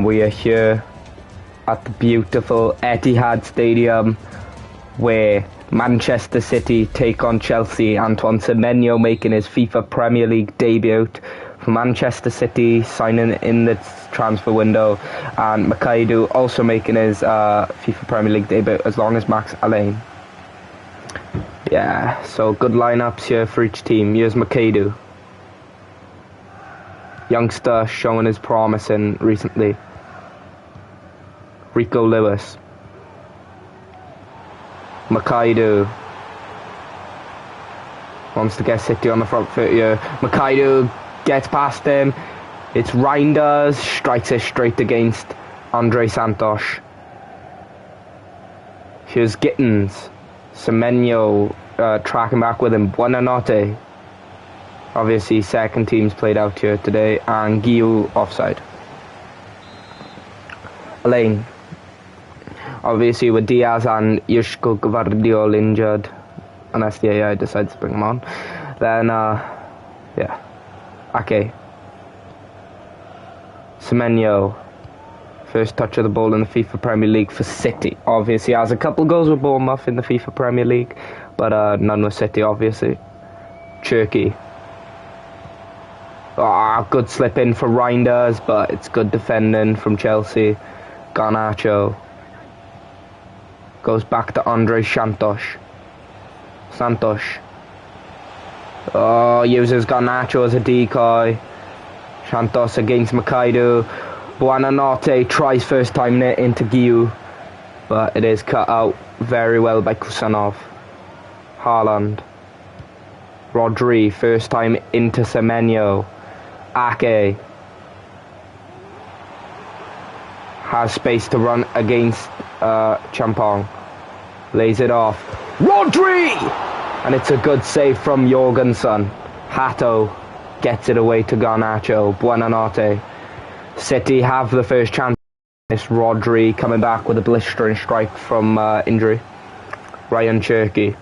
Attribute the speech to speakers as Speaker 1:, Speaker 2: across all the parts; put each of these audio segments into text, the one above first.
Speaker 1: We are here at the beautiful Etihad Stadium where Manchester City take on Chelsea. Antoine Semenyo making his FIFA Premier League debut for Manchester City, signing in the transfer window, and Makaidu also making his FIFA Premier League debut as long as Max Alain. Yeah, so good lineups here for each team. Here's Makaidu. Youngster showing his promise in recently. Rico Lewis. Makaidu wants to get City on the front foot here. Makaidu gets past him. It's Reinders, strikes it straight against Andre Santos. Here's Gittins. Semenyo tracking back with him. Buonanotte. Obviously second team's played out here today, and Guiu offside. Alain. Obviously with Diaz and Yushko Gvardiol injured, unless the AI decides to bring him on, then yeah. Okay. Semenyo, first touch of the ball in the FIFA Premier League for City. Obviously has a couple goals with Bournemouth in the FIFA Premier League, but none with City obviously. Cherky. Good slip in for Reinders, but it's good defending from Chelsea. Garnacho goes back to Andre Santos. Uses Garnacho as a decoy. Santos against Makaidu. Buonanotte tries first time into Guiu, but it is cut out very well by Kusanov. Haaland. Rodri first time into Semenyo. Ake has space to run against Champong. Lays it off. Rodri! And it's a good save from Jorgensen. Hato gets it away to Garnacho. Buonanotte. City have the first chance. It's Rodri coming back with a blistering strike from injury. Ryan Cherky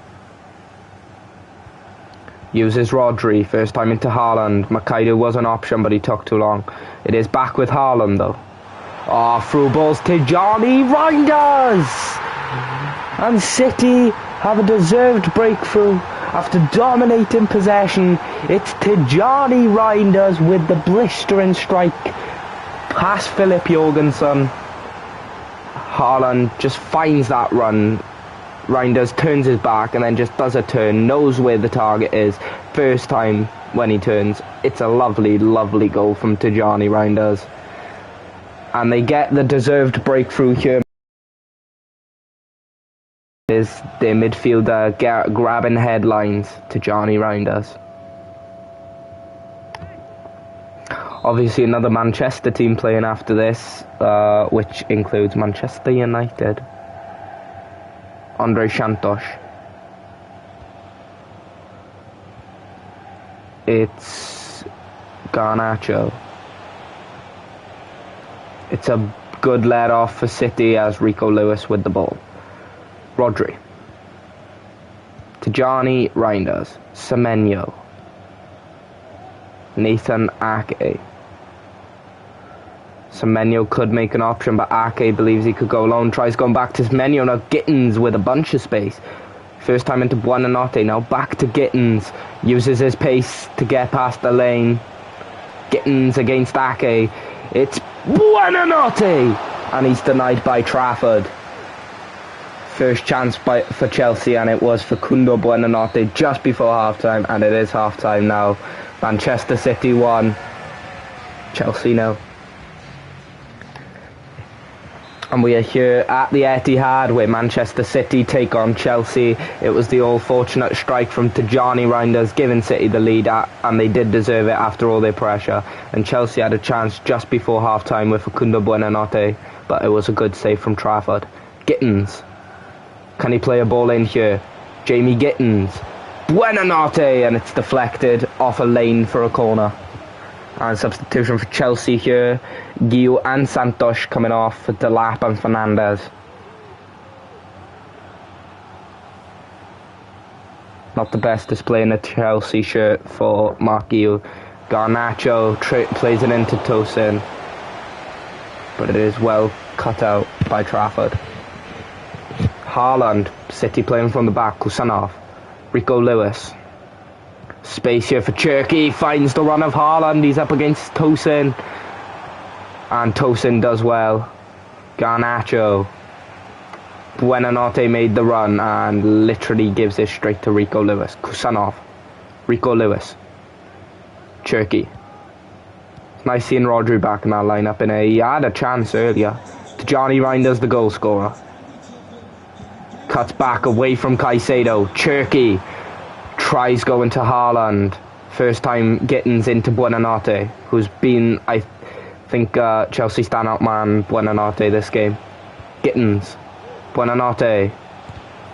Speaker 1: uses Rodri, first time into Haaland. Makaidu was an option, but he took too long. It is back with Haaland though. Through balls to Johnny Reinders! And City have a deserved breakthrough after dominating possession. It's Tijani Reinders with the blistering strike past Philip Jorgensen. Haaland just finds that run. Reinders turns his back and then just does a turn, knows where the target is. First time when he turns. It's a lovely, lovely goal from Tijani Reinders. And they get the deserved breakthrough here. Is their midfielder grabbing headlines to Johnny Reinders. Obviously another Manchester team playing after this, which includes Manchester United. Andre Santos. It's Garnacho. It's a good let off for City as Rico Lewis with the ball. Rodri. Tijani Reinders. Semenyo. Nathan Ake. Semenyo could make an option, but Ake believes he could go alone. Tries going back to Semenyo. Now Gittins with a bunch of space. First time into Buonanotte. Now back to Gittins. Uses his pace to get past the lane. Gittins against Ake. It's Buonanotte! And he's denied by Trafford. First chance for Chelsea, and it was Facundo Buonanotte just before half-time, and it is half-time now. Manchester City 1, Chelsea 0. And we are here at the Etihad where Manchester City take on Chelsea. It was the all-fortunate strike from Tijani Reinders giving City the lead, and they did deserve it after all their pressure. And Chelsea had a chance just before half-time with Facundo Buonanotte, but it was a good save from Trafford. Gittins. Can he play a ball in here? Jamie Gittins. Buonanotte, and it's deflected off a lane for a corner. And substitution for Chelsea here. Guiu and Santos coming off for Delap and Fernandez. Not the best display in a Chelsea shirt for Mark Guiu. Garnacho plays it into Tosin. but it is well cut out by Trafford. Haaland, City playing from the back, Kusanov, Rico Lewis. Space here for Cherky, finds the run of Haaland, he's up against Tosin. And Tosin does well. Garnacho. Buonanotte made the run and literally gives it straight to Rico Lewis. Kusanov. Rico Lewis. Cherky. It's nice seeing Rodri back in that lineup. He had a chance earlier. Johnny Reinders, the goal scorer. Cuts back away from Caicedo. Cherky tries going to Haaland. First time Gittins into Buonanotte, who's been, I think, Chelsea standout man Buonanotte this game. Gittins. Buonanotte.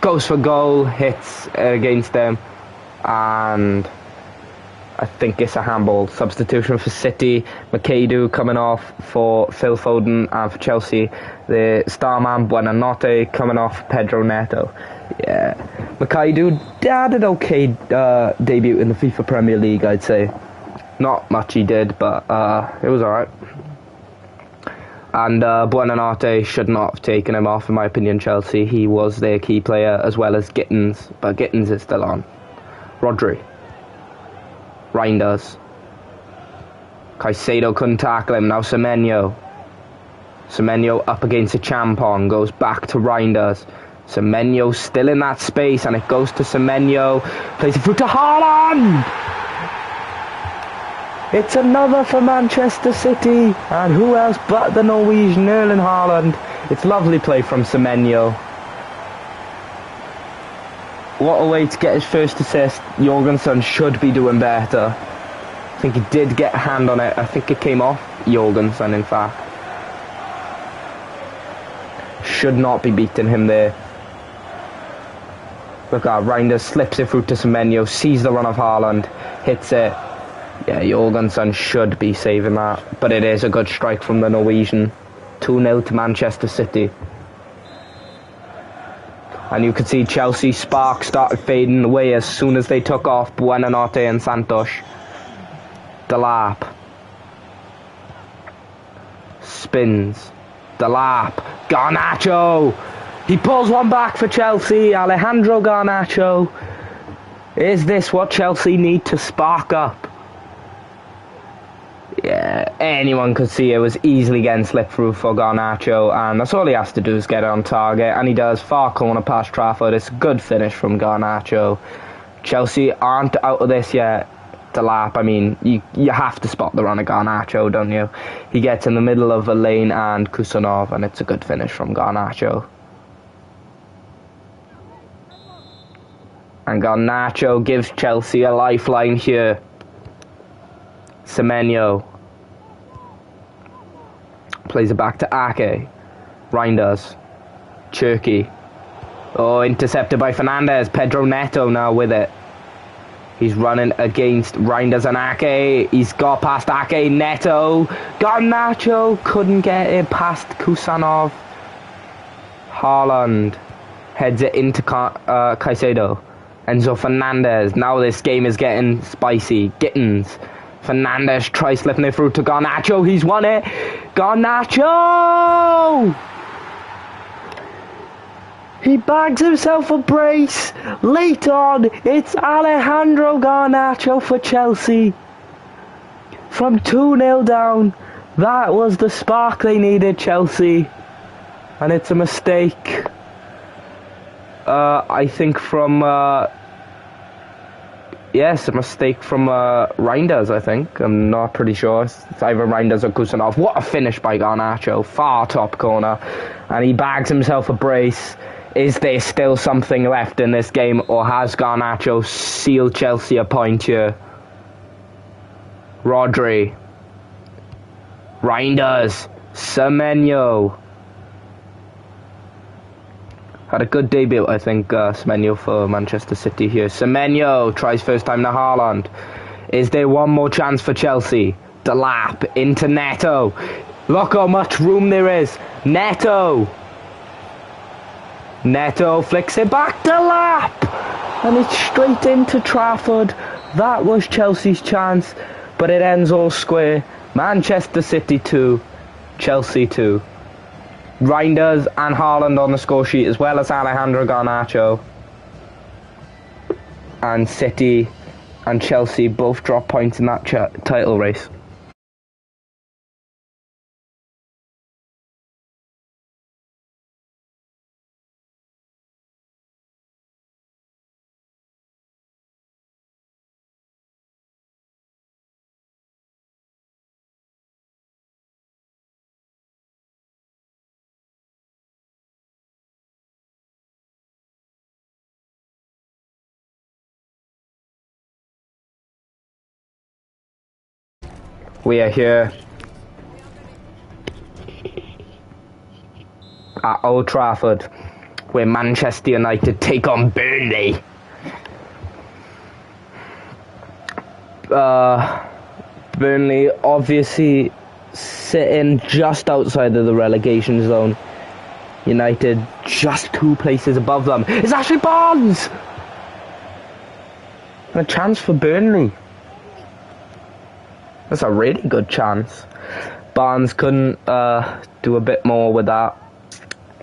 Speaker 1: Goes for goal. Hits against them. And I think it's a handball. Substitution for City. McAdoo coming off for Phil Foden, and for Chelsea, the star man Buonanotte coming off Pedro Neto. Yeah, McAdoo had an okay debut in the FIFA Premier League, I'd say. Not much he did, but it was alright. And Buonanotte should not have taken him off, in my opinion, Chelsea. He was their key player, as well as Gittins, but Gittins is still on. Rodri. Reinders. Caicedo couldn't tackle him. Now Semenyo. Semenyo up against a Champon. Goes back to Reinders. Semenyo still in that space, and it goes to Semenyo. Plays it through to Haaland! It's another for Manchester City. And who else but the Norwegian Erling Haaland? It's lovely play from Semenyo. What a way to get his first assist. Jorgensen should be doing better. I think he did get a hand on it. I think it came off Jorgensen, in fact. Should not be beating him there. Look at Reinders slips it through to Semenyo, sees the run of Haaland, hits it. Yeah, Jorgensen should be saving that. But it is a good strike from the Norwegian. 2-0 to Manchester City. And you could see Chelsea spark started fading away as soon as they took off Buonanotte and Santos. Delap. Spins. Delap. Garnacho. He pulls one back for Chelsea. Alejandro Garnacho. Is this what Chelsea need to spark up? Yeah, anyone could see it was easily getting slipped through for Garnacho, and that's all he has to do is get it on target, and he does. Far corner past Trafford. It's a good finish from Garnacho. Chelsea aren't out of this yet. Delap, I mean, you have to spot the run of Garnacho, don't you? He gets in the middle of a lane and Kusanov, and it's a good finish from Garnacho. And Garnacho gives Chelsea a lifeline here. Semenyo plays it back to Ake. Reinders. Cherky. Oh, intercepted by Fernandez. Pedro Neto now with it. He's running against Reinders and Ake. He's got past Ake. Neto. Garnacho couldn't get it past Kusanov. Haaland heads it into Caicedo. Enzo Fernandez. Now this game is getting spicy. Gittins. Fernandez tries slipping it through to Garnacho. He's won it. Garnacho! He bags himself a brace. Late on, it's Alejandro Garnacho for Chelsea. From 2-0 down, that was the spark they needed, Chelsea. And it's a mistake. I think from... Yes, a mistake from Reinders, I think. I'm not pretty sure. It's either Reinders or Kusanov. What a finish by Garnacho. Far top corner. And he bags himself a brace. Is there still something left in this game, or has Garnacho sealed Chelsea a point here? Rodri. Reinders. Semenyo. Had a good debut, I think, Semenyo for Manchester City here. Semenyo tries first time to Haaland. Is there one more chance for Chelsea? Delap into Neto. Look how much room there is. Neto. Neto flicks it back. Delap. And it's straight into Trafford. That was Chelsea's chance, but it ends all square. Manchester City 2, Chelsea 2. Reinders and Haaland on the score sheet, as well as Alejandro Garnacho. And City and Chelsea both drop points in that title race. We are here at Old Trafford, where Manchester United take on Burnley. Burnley obviously sitting just outside of the relegation zone. United just 2 places above them. It's Ashley Barnes! And a chance for Burnley. That's a really good chance. Barnes couldn't do a bit more with that.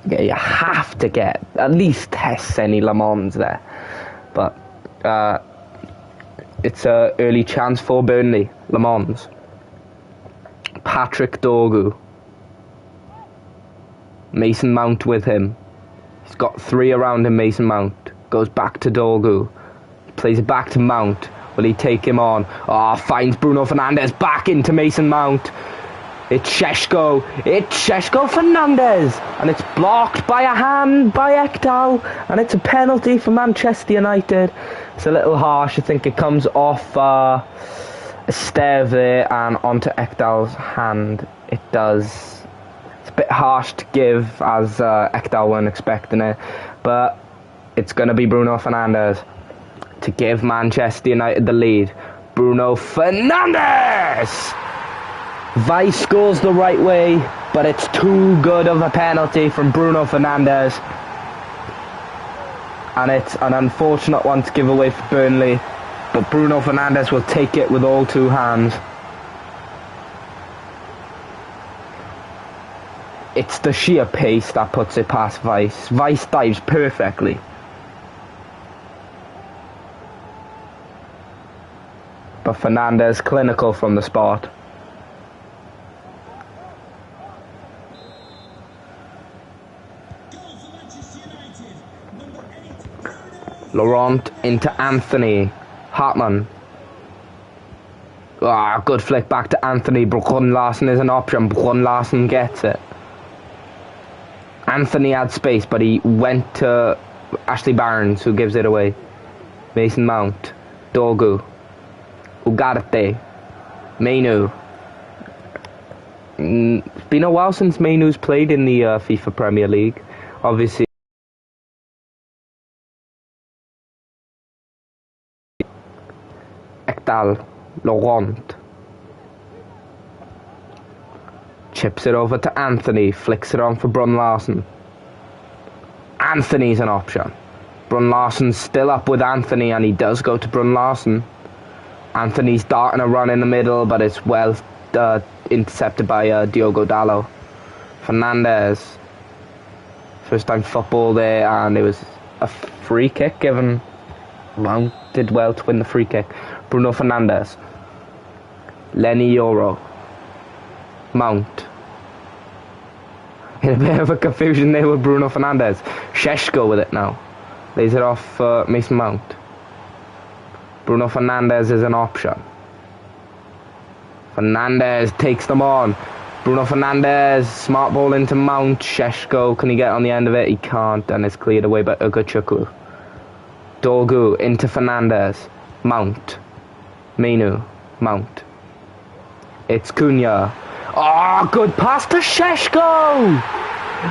Speaker 1: Yeah, you have to get at least test any Le Mans there. But it's an early chance for Burnley. Le Mans. Patrick Dorgu. Mason Mount with him. He's got 3 around him, Mason Mount. Goes back to Dorgu. Plays it back to Mount. Will he take him on? Oh, finds Bruno Fernandes back into Mason Mount. It's Šeško. It's Šeško Fernandes. And it's blocked by a hand by Ekdal. And it's a penalty for Manchester United. It's a little harsh. I think it comes off Esteve there and onto Ekdal's hand. It does. It's a bit harsh to give, as Ekdal weren't expecting it. But it's going to be Bruno Fernandes to give Manchester United the lead. Bruno Fernandes! Weiss scores the right way, but it's too good of a penalty from Bruno Fernandes. And it's an unfortunate one to give away for Burnley, but Bruno Fernandes will take it with all 2 hands. It's the sheer pace that puts it past Weiss. Weiss dives perfectly. But Fernandes clinical from the spot. Laurent into Anthony. Hartmann. Good flick back to Anthony. Brun Larsen is an option. Brun Larsen gets it. Anthony had space, but he went to Ashley Barnes, who gives it away. Mason Mount. Dorgu. Ugarte. Mainu. It's been a while since Mainu's played in the FIFA Premier League. Obviously. Ekdal. Laurent. Chips it over to Anthony. Flicks it on for Brun Larsen. Anthony's an option. Brun Larsen's still up with Anthony, and he does go to Brun Larsen. Anthony's darting a run in the middle, but it's well intercepted by Diogo Dalot. Fernandes. First time football there, and it was a free kick given. Mount did well to win the free kick. Bruno Fernandes. Lenny Yoro. Mount. In a bit of a confusion there with Bruno Fernandes. Šeško with it now. Lays it off Mason Mount. Bruno Fernandes is an option. Fernandes takes them on. Bruno Fernandes, smart ball into Mount. Šeško, can he get on the end of it? He can't, and it's cleared away by Ugochukwu. Dorgu into Fernandes. Mount. Mainu. Mount. It's Cunha. Oh, good pass to Šeško!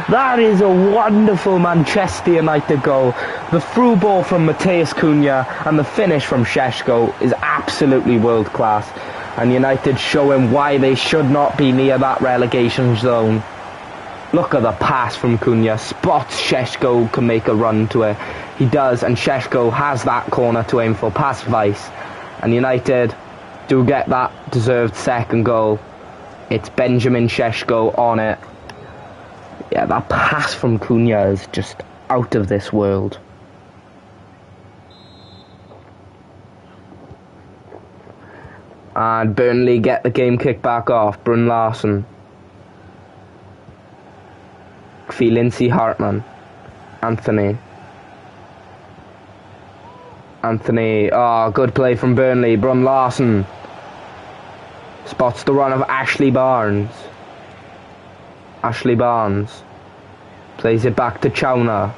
Speaker 1: That is a wonderful Manchester United goal. The through ball from Matheus Cunha and the finish from Šeško is absolutely world class. And United showing why they should not be near that relegation zone. Look at the pass from Cunha. Spots Šeško, can make a run to it. He does, and Šeško has that corner to aim for, past Weiss. And United do get that deserved second goal. It's Benjamin Šeško on it. Yeah, that pass from Cunha is just out of this world. And Burnley get the game kicked back off. Brun Larsen. Lindsay Hartman. Anthony. Oh, good play from Burnley. Brun Larsen spots the run of Ashley Barnes. Ashley Barnes plays it back to Chowner.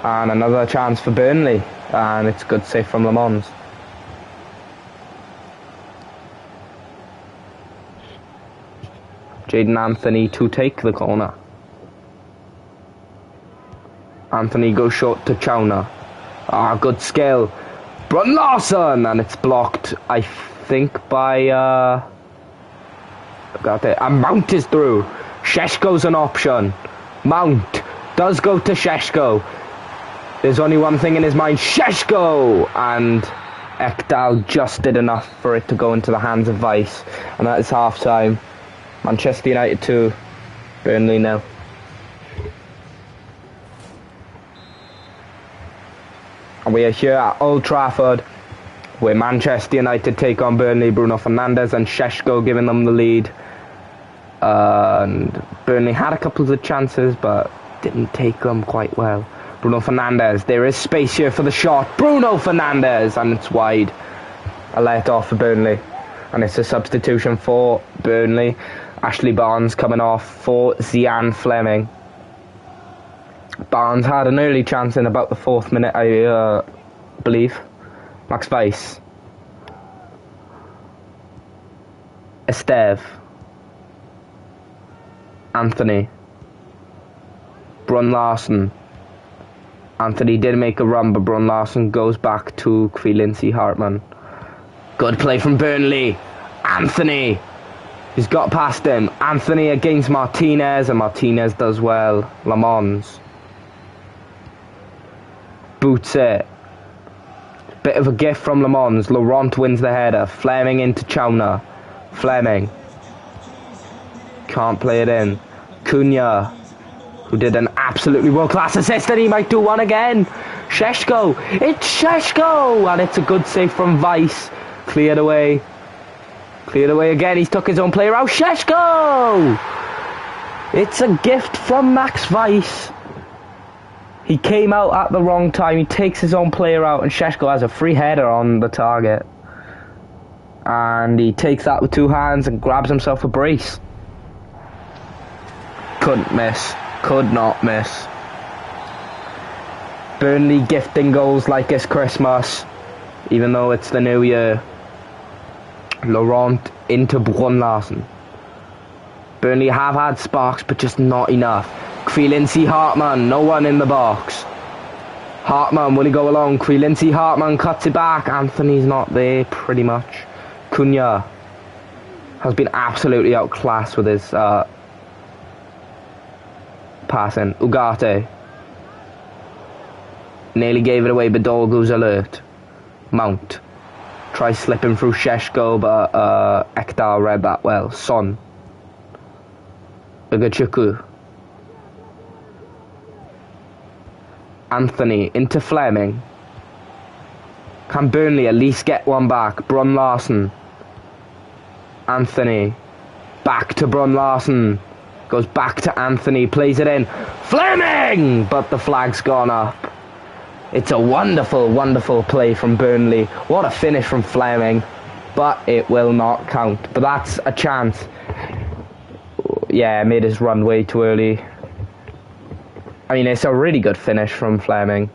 Speaker 1: And another chance for Burnley. And it's a good save from Le Mans. Jaden Anthony to take the corner. Anthony goes short to Chowner. Good skill. Brun Larsen, and it's blocked, I think, by got it. And Mount is through. Šeško's an option. Mount does go to Šeško. There's only one thing in his mind, Šeško! And Ekdal just did enough for it to go into the hands of Weiss. And that is half time. Manchester United 2, Burnley 0. And we are here at Old Trafford, where Manchester United take on Burnley. Bruno Fernandes and Šeško giving them the lead. And Burnley had a couple of chances, but didn't take them quite well. Bruno Fernandes, there is space here for the shot. Bruno Fernandes, and it's wide. A let off for Burnley. And it's a substitution for Burnley. Ashley Barnes coming off for Zian Fleming. Barnes had an early chance in about the 4th minute, I believe. Max Weiss. Esteve. Anthony. Brun Larsen. Anthony did make a run, but Brun Larsen goes back to Lindsay Hartman. Good play from Burnley. Anthony. He's got past him. Anthony against Martinez, and Martinez does well. Le Mans. Boots it. Bit of a gift from Le Mans. Laurent wins the header. Fleming into Chowner. Fleming. Can't play it in. Cunha, who did an absolutely world-class assist, and he might do one again. Šeško. It's Šeško! And it's a good save from Weiss. Cleared away. Cleared away again. He's took his own player out. Šeško! It's a gift from Max Weiss. He came out at the wrong time. He takes his own player out, and Šeško has a free header on the target. And he takes that with two hands and grabs himself a brace. Couldn't miss. Could not miss. Burnley gifting goals like it's Christmas, even though it's the new year. Laurent into Brun Larsen. Burnley have had sparks, but just not enough. Lindsay Hartman, no one in the box. Hartman, will he go along? Lindsay Hartman cuts it back. Anthony's not there, pretty much. Cunha has been absolutely outclassed with his passing. Ugarte nearly gave it away, but Dorgu's alert. Mount tries slipping through Šeško, but Ekdal read that well. Son. Ugachuku. Anthony into Fleming. Can Burnley at least get one back? Brun Larsen. Anthony. Back to Brun Larsen. Goes back to Anthony. Plays it in. Fleming! But the flag's gone up. It's a wonderful, wonderful play from Burnley. What a finish from Fleming. But it will not count. But that's a chance. Yeah, made his run way too early. I mean, it's a really good finish from Fleming.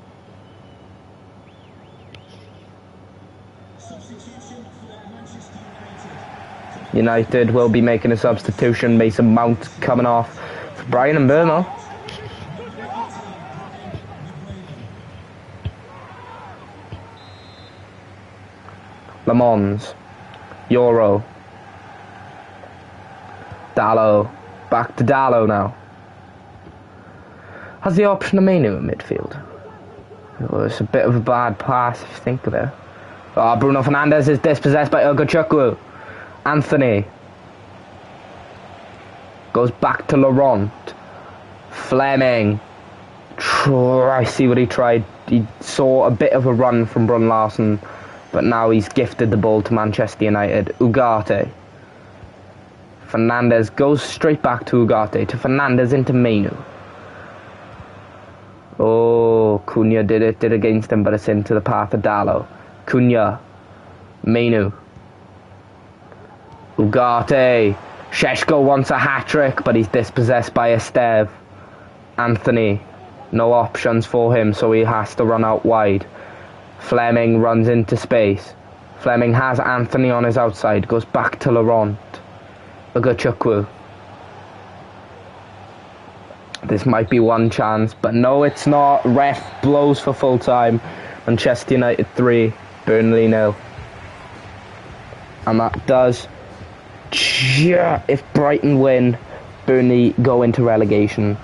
Speaker 1: United will be making a substitution. Mason Mount coming off for Brian and Burma. Le Mans. Euro. Dallo. Back to Dallo now. Has the option of Manu in midfield. Oh, it's a bit of a bad pass if you think of it. Oh, Bruno Fernandes is dispossessed by Ugochukwu. Anthony goes back to Laurent. Fleming. I see what he tried. He saw a bit of a run from Brun Larsen, but now he's gifted the ball to Manchester United. Ugarte. Fernandes goes straight back to Ugarte, to Fernandes into Mainu. Oh, Cunha did it against him, but it's into the path of Dallo. Cunha. Mainu. Ugarte. Sheshko wants a hat-trick, but he's dispossessed by Esteve. Anthony. No options for him, so he has to run out wide. Fleming runs into space. Fleming has Anthony on his outside, goes back to Laurent. Ugochukwu. This might be one chance, but no, it's not. Ref blows for full time. Manchester United 3, Burnley 0. And that does, if Brighton win, Burnley go into relegation.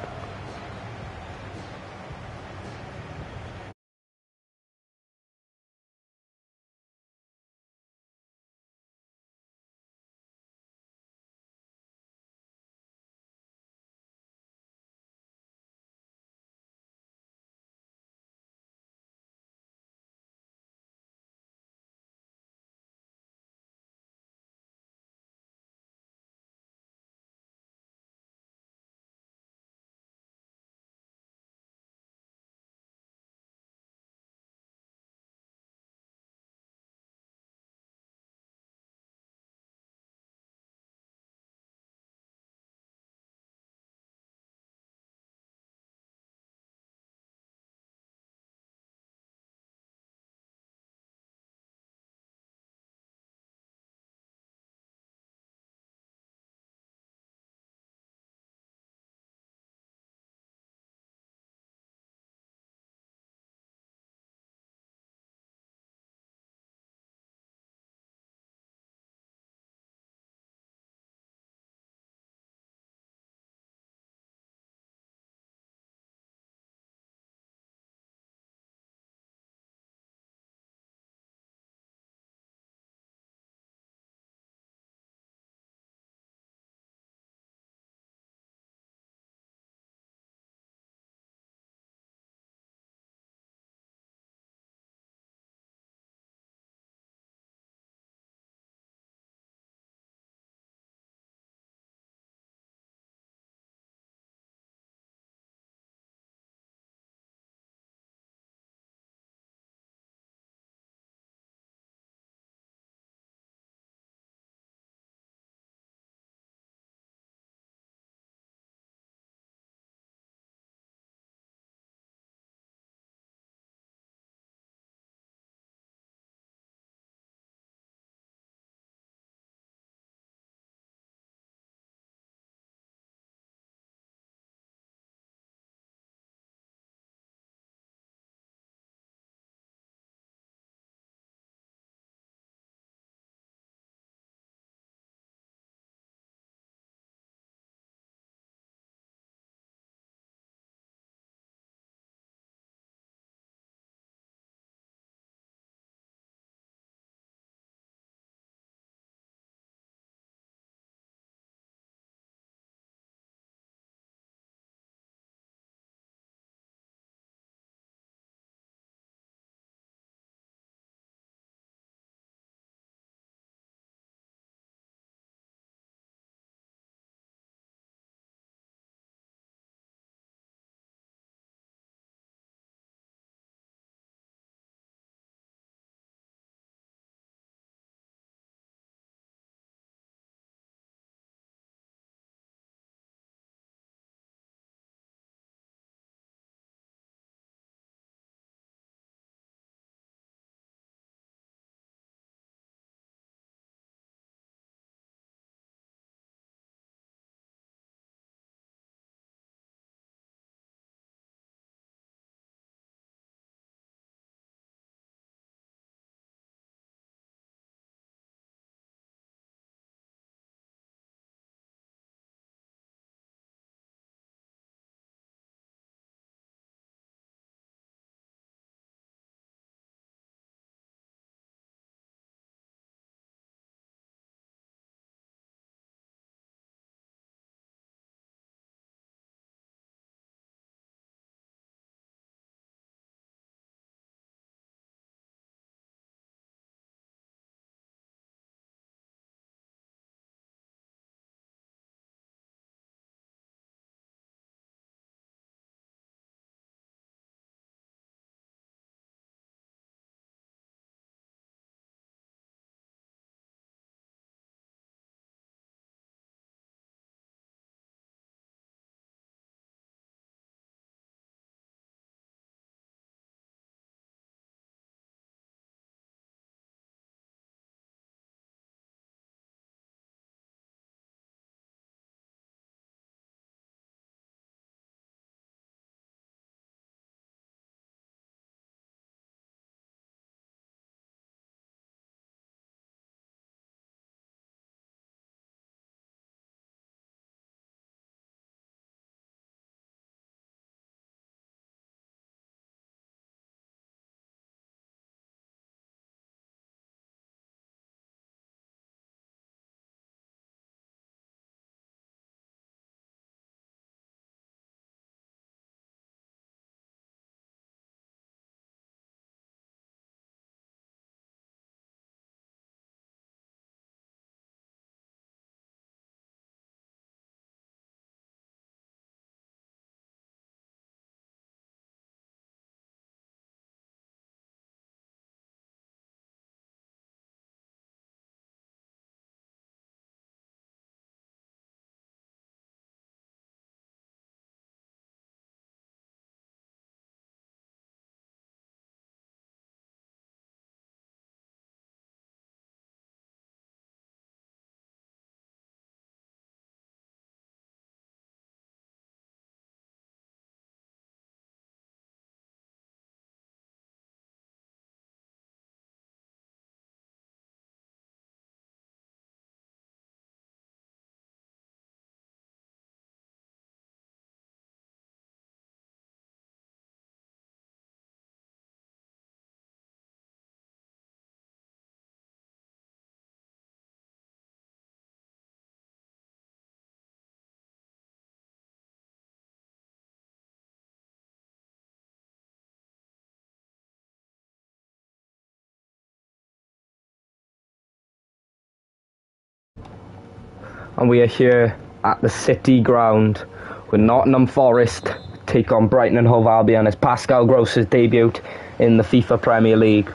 Speaker 1: And we are here at the City ground with Nottingham Forest take on Brighton and Hove Albion. It's Pascal Gross's debut in the FIFA Premier League.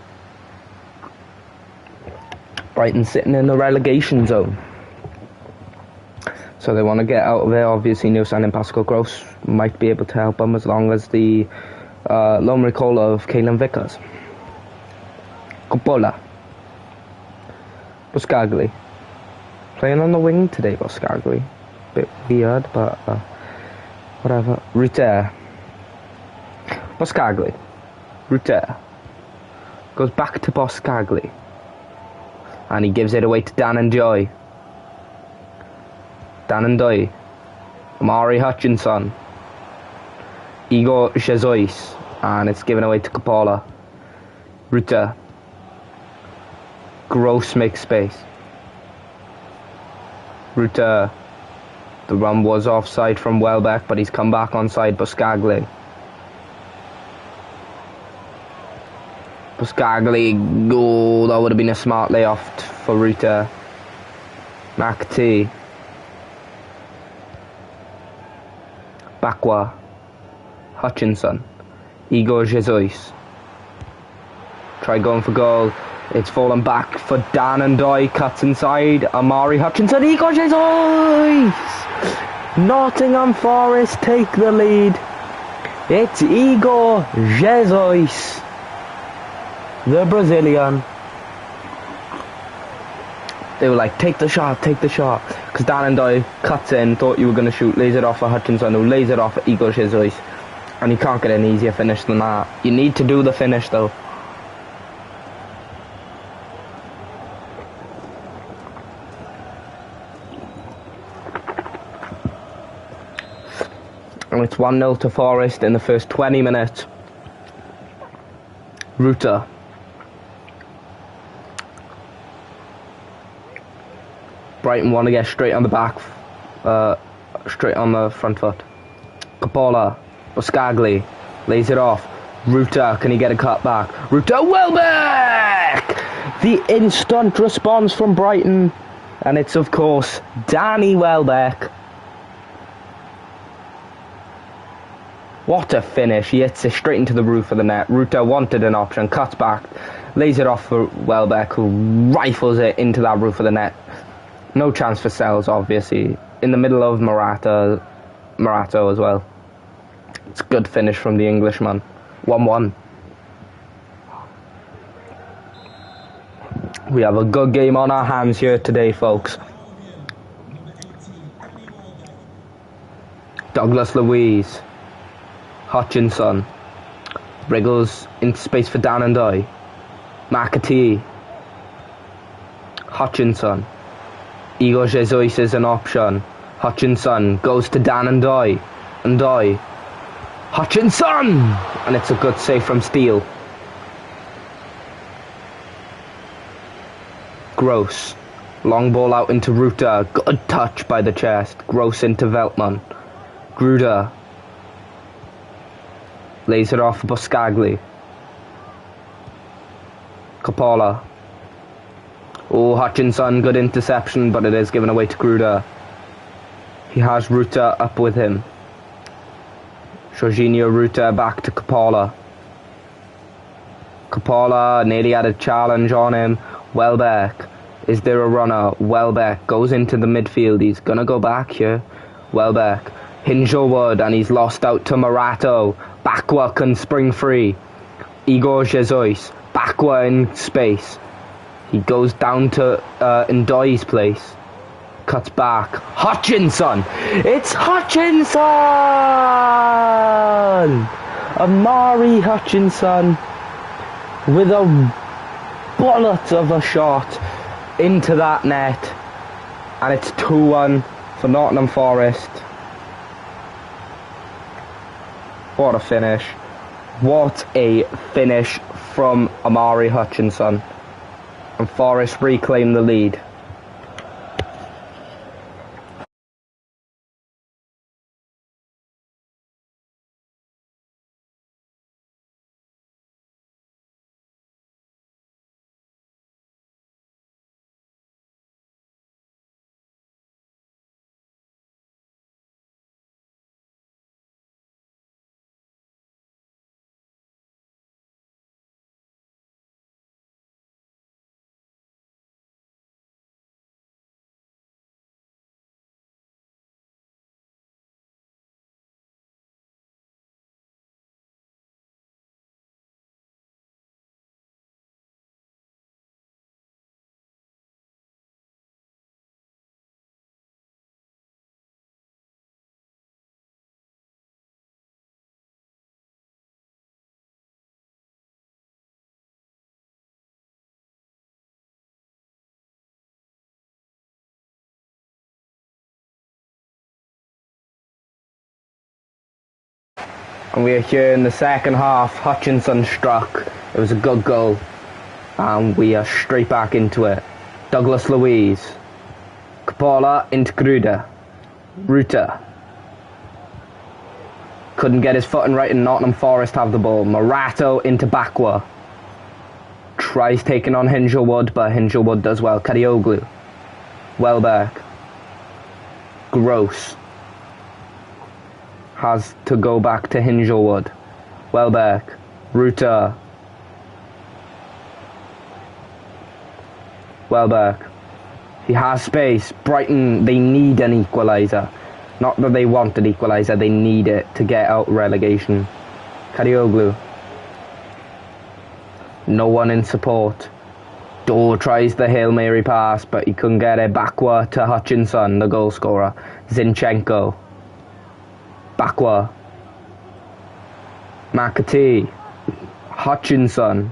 Speaker 1: Brighton sitting in the relegation zone, so they want to get out of there. Obviously, new signing Pascal Gross might be able to help them, as long as the loan recall of Caelan Vickers. Coppola. Buscagli. Playing on the wing today, Buscagli. Bit weird, but whatever. Rutter. Buscagli. Rutter. Goes back to Buscagli. And he gives it away to Dan and Joy. Dan and Joy. Amari Hutchinson. Igor Jesus. And it's given away to Coppola. Rutter. Gross makes space. Rutter. The run was offside from Welbeck, but he's come back onside. Buscagli. Buscagli. Oh, that would have been a smart layoff for Rutter. McT. Bakwa. Hutchinson. Igor Jesus. Try going for goal. It's fallen back for Dan and Doy. Cuts inside. Amari Hutchinson. Igor Jesus! Nottingham Forest take the lead. It's Igor Jesus, the Brazilian. They were like, take the shot, because Dan and Doy cuts in, thought you were going to shoot, lays it off for Hutchinson, who lays it off for Igor Jesus. And you can't get an easier finish than that. You need to do the finish though. And it's 1-0 to Forest in the first 20 minutes. Rutter. Brighton want to get straight on the back, straight on the front foot. Coppola. Buscagli. Lays it off. Rutter, can he get a cut back? Rutter, Welbeck! The instant response from Brighton. And it's, of course, Danny Welbeck. What a finish. He hits it straight into the roof of the net. Rutter wanted an option, cuts back, lays it off for Welbeck, who rifles it into that roof of the net. No chance for Sells, obviously. In the middle of Morata as well. It's a good finish from the Englishman. 1-1. We have a good game on our hands here today, folks. Douglas Luiz. Hutchinson. Wriggles into space for Dan and Doy. McAtee. Hutchinson. Igor Jesus is an option. Hutchinson goes to Dan and Doy. And Doy. Hutchinson! And it's a good save from Steele. Gross. Long ball out into Rutter. Good touch by the chest. Gross into Veltman. Gruder. Lays it off for Buscagli. Coppola. Oh, Hutchinson, good interception, but it is given away to Gruder. He has Rutter up with him. Jorginho Rutter back to Coppola. Coppola nearly had a challenge on him. Welbeck. Is there a runner? Welbeck goes into the midfield. He's going to go back here. Welbeck. Hingelwood, and he's lost out to Morato. Bakwa can spring free. Igor Jesus. Bakwa in space. He goes down to Ndoye's place. Cuts back. Hutchinson! It's Hutchinson! Amari Hutchinson with a bullet of a shot into that net. And it's 2-1 for Nottingham Forest. What a finish. What a finish from Amari Hutchinson. And Forest reclaim the lead. And we are here in the second half. Hutchinson struck. It was a good goal. And we are straight back into it. Douglas Luiz. Coppola into Gruda. Ruta. Couldn't get his footing right, and Nottingham Forest have the ball. Morato into Bakwa. Tries taking on Hinshelwood, but Hinshelwood does well. Kadioglu. Welbeck. Gross. Has to go back to Hinshelwood. Welbeck. Ruta. Welbeck. He has space. Brighton, they need an equaliser. Not that they want an equaliser, they need it to get out relegation. Kadioglu. No one in support. Dole tries the Hail Mary pass, but he couldn't get it. Bakwa to Hutchinson, the goal scorer. Zinchenko. Bakwa. McAtee. Hutchinson.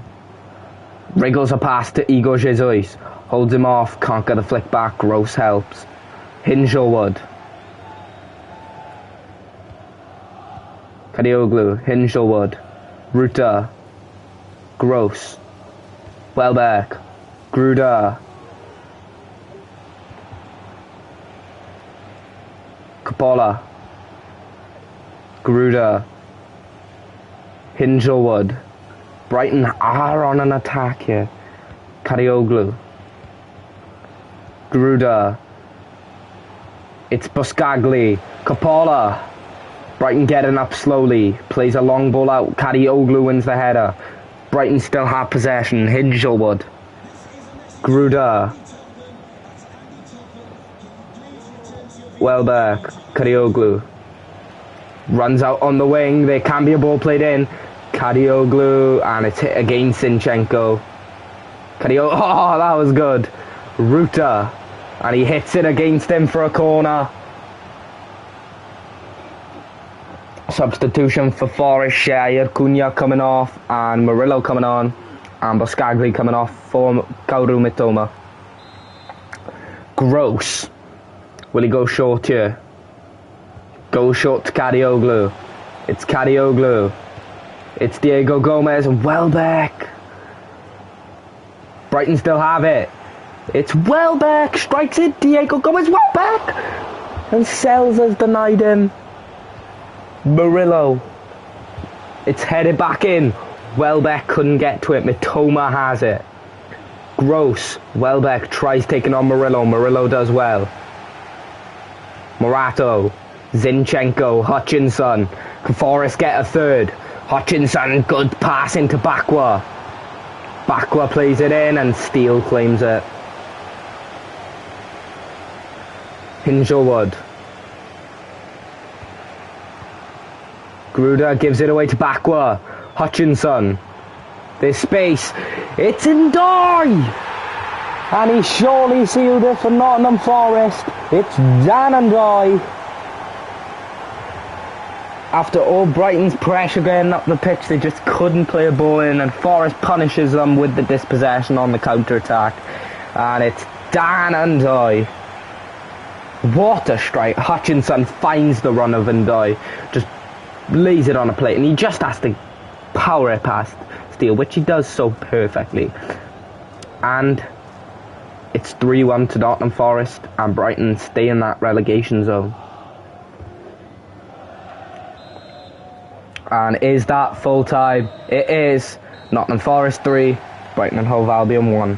Speaker 1: Wriggles a pass to Igor Jesus. Holds him off, can't get a flick back. Gross helps. Hinshelwood. Kadioglu. Hinshelwood. Ruta. Gross. Welbeck. Gruda. Coppola. Gruda. Hinshelwood. Brighton are on an attack here. Kadioglu. Gruda. It's Buscagli. Coppola. Brighton getting up slowly. Plays a long ball out. Kadioglu wins the header. Brighton still have possession. Hinshelwood. Gruda. Welbeck. Kadioglu. Runs out on the wing. There can be a ball played in. Kadioglu. And it's hit against Zinchenko. Oh, that was good. Ruta. And he hits it against him for a corner. Substitution for Forest. Shire Cunha coming off. And Murillo coming on. And Buscagli coming off for Kaoru Mitoma. Gross. Will he go short here? Go short to Kadioglu. It's Kadioglu. It's Diego Gomez and Welbeck. Brighton still have it. It's Welbeck. Strikes it. Diego Gomez. Welbeck. And Sells has denied him. Murillo. It's headed back in. Welbeck couldn't get to it. Mitoma has it. Gross. Welbeck tries taking on Murillo. Murillo does well. Morato. Zinchenko. Hutchinson. Can Forest get a third? Hutchinson. Good pass into Bakwa. Bakwa plays it in and Steele claims it. Hinshelwood. Gruda gives it away to Bakwa. Hutchinson. There's space. It's Ndai! And he surely sealed it for Nottingham Forest. It's Dan Ndai. After all Brighton's pressure getting up the pitch, they just couldn't play a ball in, and Forest punishes them with the dispossession on the counter-attack. And it's Dan Ndai. What a strike. Hutchinson finds the run of Ndai. Just lays it on a plate, and he just has to power it past Steele, which he does so perfectly. And it's 3-1 to Nottingham Forest, and Brighton stay in that relegation zone. And is that full time? It is. Nottingham Forest 3, Brighton and Hove Albion 1.